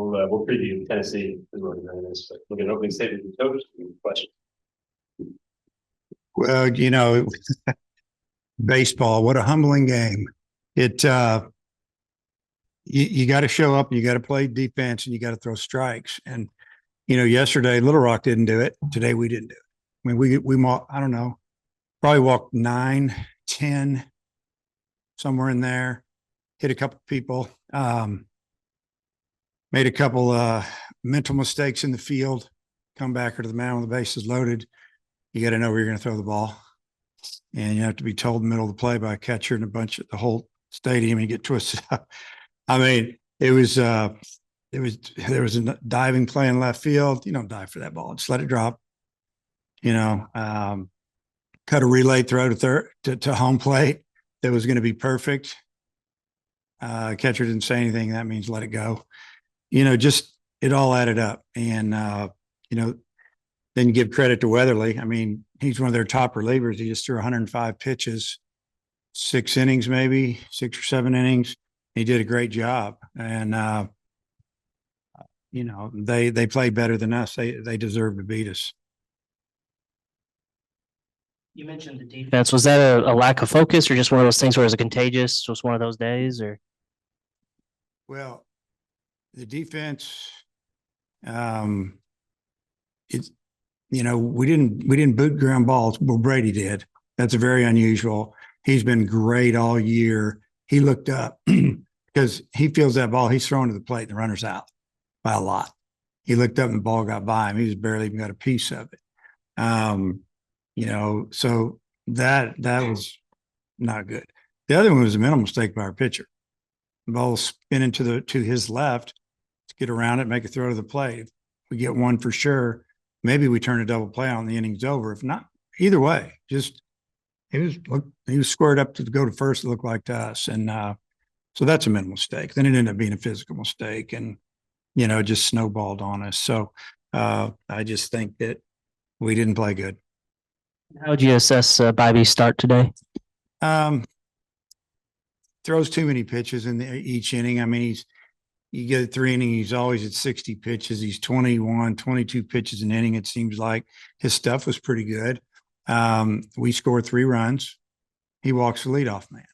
We'll preview Tennessee as we're doing this, but look at opening statement with coach. Question. Well, baseball, what a humbling game. You got to show up, you got to play defense, and you got to throw strikes. And, yesterday Little Rock didn't do it. Today we didn't do it. I mean, I don't know, probably walked 9, 10, somewhere in there, hit a couple people, made a couple mental mistakes in the field, come back to the mound with the bases loaded. You got to know where you're going to throw the ball. And you have to be told in the middle of the play by a catcher and the whole stadium, and you get twisted up. I mean, there was a diving play in left field. You don't dive for that ball. Just let it drop. Cut a relay throw to home plate that was going to be perfect. Catcher didn't say anything. That means let it go. Just it all added up. And, then you give credit to Weatherly. I mean, he's one of their top relievers. He just threw 105 pitches, 6 innings, maybe 6 or 7 innings. He did a great job. And, they played better than us. They deserve to beat us. You mentioned the defense. Was that a lack of focus or just one of those things where it was contagious? Just one of those days or? Well, the defense, we didn't boot ground balls. Well, Brady did. That's very unusual. He's been great all year. He looked up because he feels that ball. He's thrown to the plate and the runner's out by a lot. He looked up and the ball got by him. He just barely even got a piece of it. So that was not good. The other one was a mental mistake by our pitcher. The ball spinning to his left to get around it, make a throw to the plate. If we get one for sure, maybe we turn a double play on, the inning's over. If not, either way, just he was squared up to go to first, it looked like to us. And so that's a mental mistake. Then it ended up being a physical mistake and, it just snowballed on us. So I just think that we didn't play good. How would you assess Bivey's start today? Throws too many pitches in each inning. I mean, you get 3 innings, he's always at 60 pitches. He's 21, 22 pitches an inning. It seems like his stuff was pretty good. We scored 3 runs. He walks the leadoff man.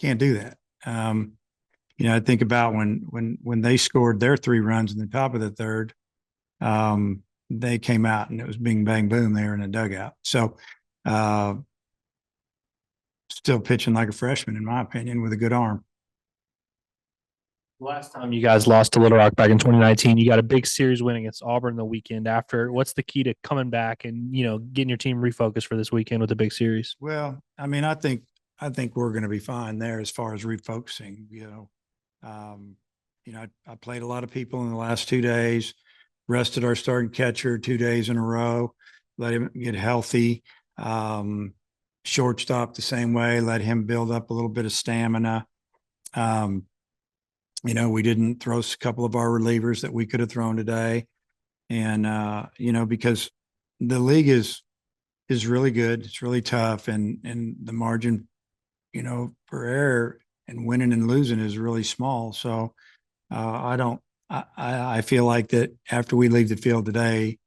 Can't do that. I think about when they scored their 3 runs in the top of the third, they came out and it was bing, bang, boom there in the dugout. So still pitching like a freshman, in my opinion, with a good arm. Last time you guys lost to Little Rock back in 2019, you got a big series win against Auburn the weekend after. What's the key to coming back and, getting your team refocused for this weekend with a big series? Well, I mean, I think we're going to be fine there as far as refocusing, I played a lot of people in the last 2 days, rested our starting catcher 2 days in a row, let him get healthy. Shortstop the same way, let him build up a little bit of stamina. We didn't throw a couple of our relievers that we could have thrown today. And, because the league is really good. It's really tough. And the margin, for error and winning and losing is really small. So I feel like that after we leave the field today,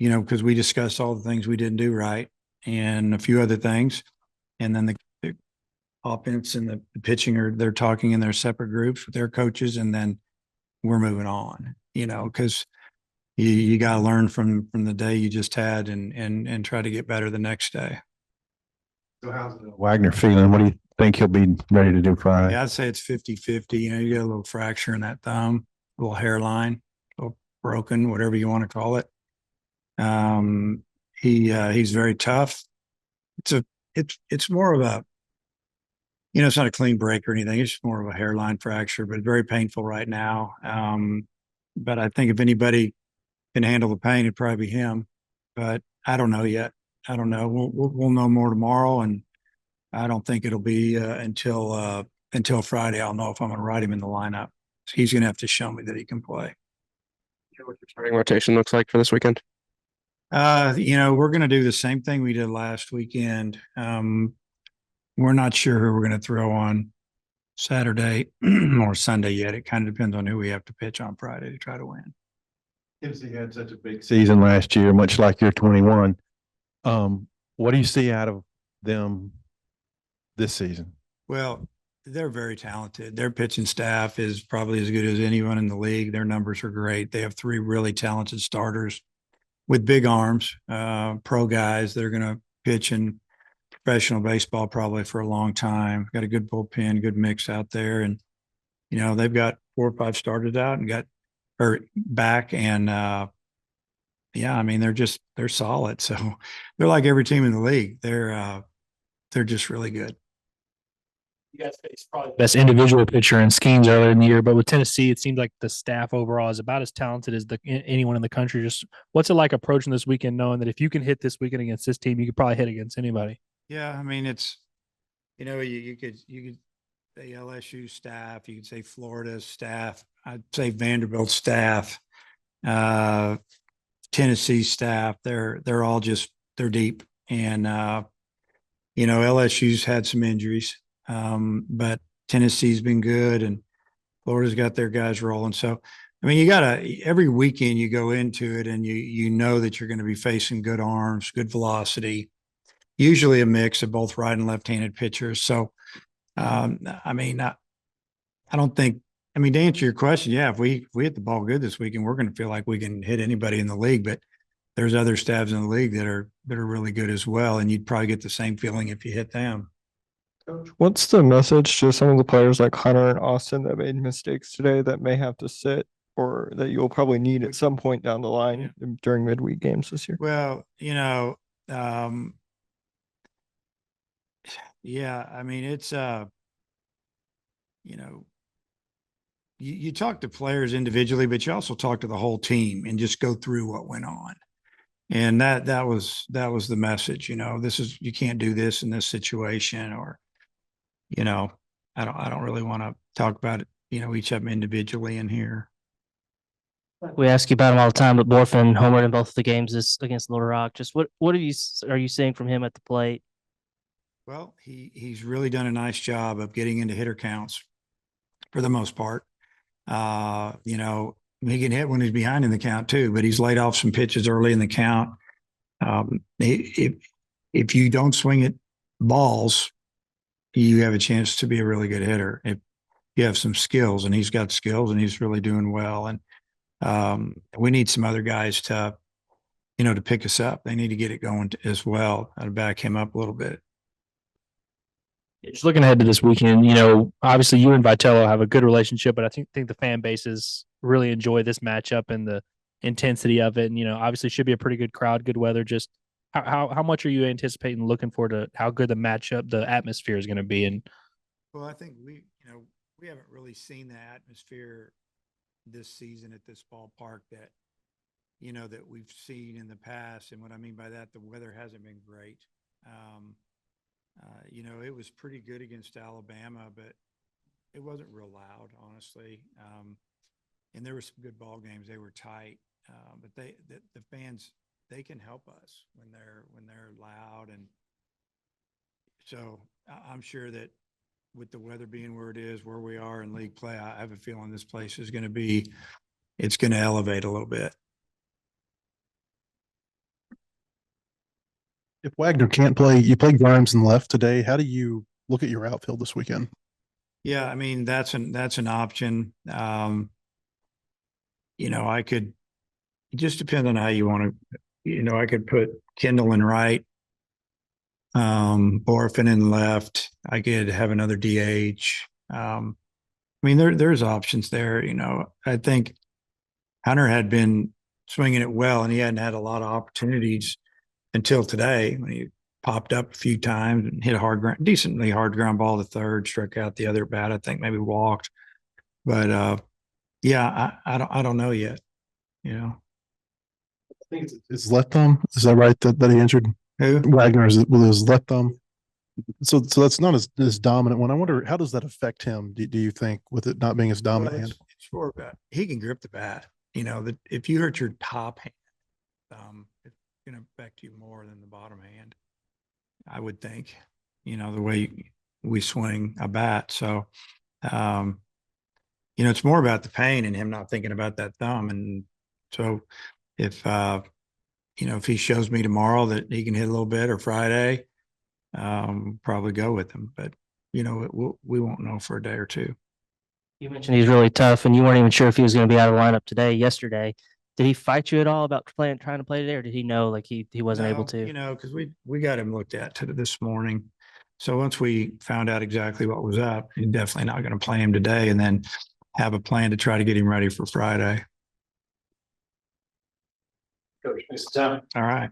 because we discussed all the things we didn't do right and a few other things. And then the offense and the pitching they're talking in their separate groups with their coaches, and then we're moving on, because you got to learn from the day you just had and try to get better the next day. So how's Wagner feeling? What do you think he'll be ready to do Friday? Yeah, I'd say it's 50-50. You got a little fracture in that thumb, a little hairline, a little broken, whatever you want to call it. He's very tough. It's more of a, it's not a clean break or anything. It's just more of a hairline fracture, but very painful right now. But I think if anybody can handle the pain, it'd probably be him. But I don't know yet. I don't know. We'll know more tomorrow, and I don't think it'll be until Friday. I'll know if I'm going to ride him in the lineup. So he's going to have to show me that he can play. What your starting rotation looks like for this weekend? We're going to do the same thing we did last weekend. We're not sure who we're going to throw on Saturday or Sunday yet. It kind of depends on who we have to pitch on Friday to try to win. Tennessee had such a big season last year, much like your 21. What do you see out of them this season? Well, they're very talented. Their pitching staff is probably as good as anyone in the league. Their numbers are great. They have 3 really talented starters with big arms, pro guys that are going to pitch in professional baseball probably for a long time. Got a good bullpen, good mix out there. And, you know, they've got 4 or 5 starters out and got or back. And, yeah, I mean, they're solid. So they're like every team in the league. They're just really good. You guys faced probably the best individual pitcher in Skeens earlier in the year, but with Tennessee, it seems like the staff overall is about as talented as anyone in the country. Just what's it like approaching this weekend, knowing that if you can hit this weekend against this team, you could probably hit against anybody? Yeah, I mean, it's, you know, you could say LSU staff, you could say Florida staff, I'd say Vanderbilt staff, Tennessee staff. They're all just they're deep, and you know, LSU's had some injuries, but Tennessee's been good, and Florida's got their guys rolling. So, I mean, you gotta every weekend you go into it, and you know that you're going to be facing good arms, good velocity. Usually a mix of both right and left-handed pitchers. So, I mean, I don't think. I mean, to answer your question, yeah, if we hit the ball good this weekend, we're going to feel like we can hit anybody in the league. But there's other staffs in the league that are really good as well, and you'd probably get the same feeling if you hit them. What's the message to some of the players like Hunter and Austin that made mistakes today that may have to sit or that you'll probably need at some point down the line during midweek games this year? Well, you know, yeah, I mean, it's, you know, you talk to players individually, but you also talk to the whole team and just go through what went on. And that was the message, you know, you can't do this in this situation, or, you know, I don't really want to talk about it, you know, each of them individually in here. We ask you about him all the time, but Borfin homered in both of the games this against Little Rock. Just what are you seeing from him at the plate? Well, he's really done a nice job of getting into hitter counts for the most part. You know, he can hit when he's behind in the count too, but he's laid off some pitches early in the count. If you don't swing at balls, you have a chance to be a really good hitter. If you have some skills, and he's got skills, and he's really doing well. And we need some other guys to, you know, to pick us up. They need to get it going as well. I'd back him up a little bit. Just looking ahead to this weekend, you know, obviously you and Vitello have a good relationship, but I think the fan bases really enjoy this matchup and the intensity of it. And, you know, obviously should be a pretty good crowd, good weather. Just how much are you anticipating, looking forward to how good the matchup, the atmosphere is going to be? And Well, I think we haven't really seen the atmosphere this season at this ballpark that, you know, that we've seen in the past. And what I mean by that, the weather hasn't been great. You know, it was pretty good against Alabama, but it wasn't real loud, honestly. And there were some good ball games. They were tight, but the fans, they can help us when they're loud. And so I'm sure that with the weather being where it is, where we are in league play, I have a feeling this place is going to it's going to elevate a little bit. If Wagner can't play, you play Grimes in left today. How do you look at your outfield this weekend? Yeah, I mean, that's an option. You know, it just depends on how you want to, you know, I could put Kendall in right, Borfin in left. I could have another DH. I mean, there's options there. You know, I think Hunter had been swinging it well, and he hadn't had a lot of opportunities until today, when he popped up a few times and hit a decently hard ground ball to third, struck out the other bat. I think maybe walked, but yeah, I don't know yet. You know, I think it's left thumb. Is that right? That he injured who? Wagner is with his left thumb. So that's not as dominant one. I wonder, how does that affect him? Do you think, with it not being as dominant hand? It's for he can grip the bat. You know, that if you hurt your top hand, it's going to affect you more than the bottom hand, I would think. You know, the way we swing a bat. So You know, it's more about the pain and him not thinking about that thumb. And so if, you know, if he shows me tomorrow that he can hit a little bit or Friday, probably go with him. But, you know, we won't know for a day or two. You mentioned he's really tough, and you weren't even sure if he was going to be out of the lineup yesterday. Did he fight you at all about trying to play today, or did he know like he wasn't able No, to? You know, because we got him looked at this morning. So once we found out exactly what was up, he's definitely not going to play him today, and then have a plan to try to get him ready for Friday. Coach, thanks for the time. All right.